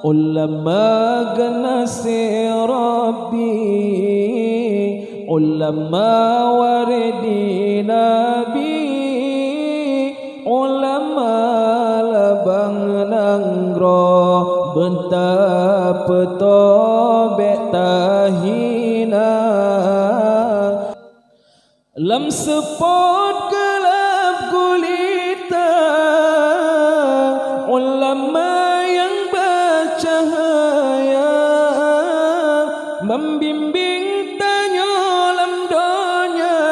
ulama ganasi Rabbi, ulama waridi Nabi, ulama labang nanggro benta peto betahina lam sepot gelap gulita ulama yang bercahaya membimbing tanya lam dunia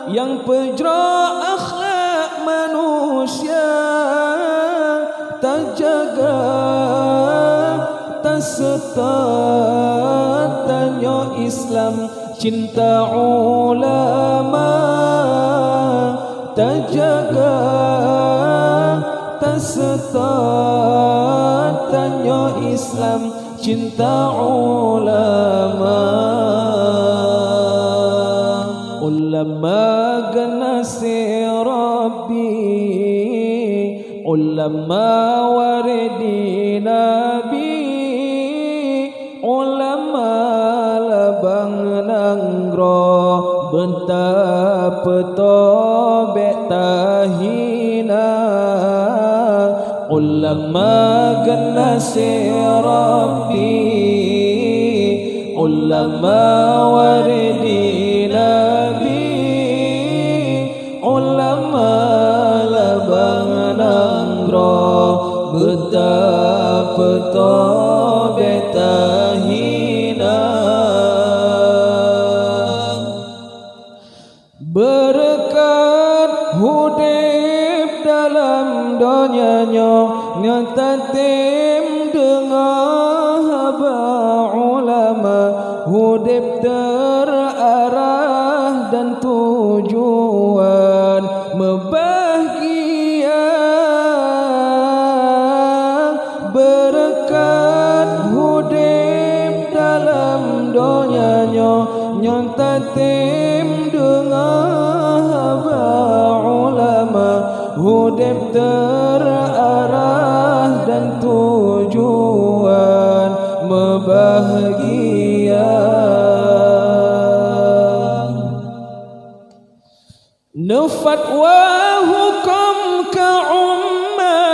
yang pejra akhlak manusia terjaga tersetat tanya Islam cinta ulama terjaga tersetat tanya Islam cinta ulama ulama ganasi Rabbi ulama waridi Nabi ulama labang nanggro benta peto betahina ulama ganasi Rabbi ulama waridi Nabi ulama labang nanggro benta peto betahina berkat hudib dalam dunianya nyata tim dengar haba ulama hudib terarah dan tujuan membahagia berkat hudib dalam dunianya nyata tim dengar haba ulama hudib terarah dan tujuan membahagia nufat wa hukum ke umat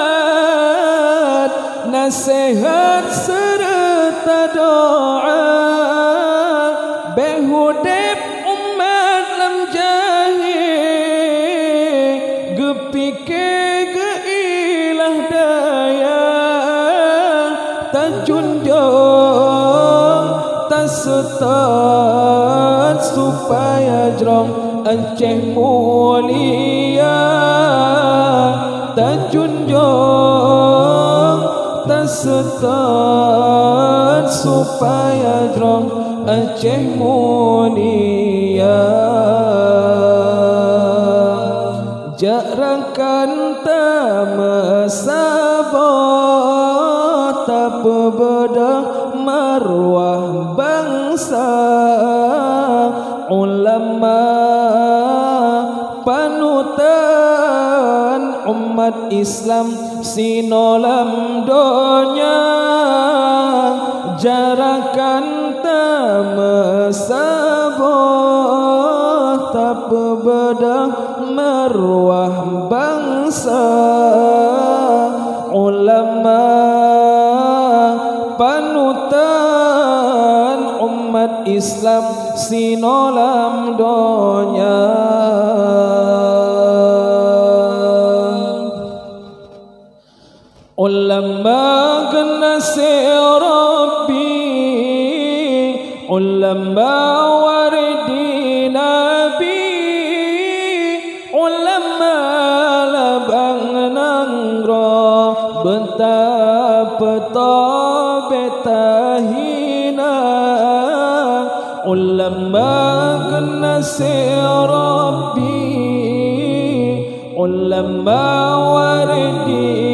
nasihat serta doa behudib umat lam jahil gepike geilah daya tajunjung tasetat supaya jrong Aceh mulia tajunjung tasetat supaya jrong Aceh mulia jarakan tamasabah tak bebedah marwah bangsa ulama panutan umat Islam sinolam donya jarakan tamasabah tak bebedah marwah bangsa ulama panutan umat Islam sinolam donya ulama ganasi Rabbi ulama waridi Nabi ulama labang nanggro benta peto betahina ulama ganasi Rabbi ulama waridi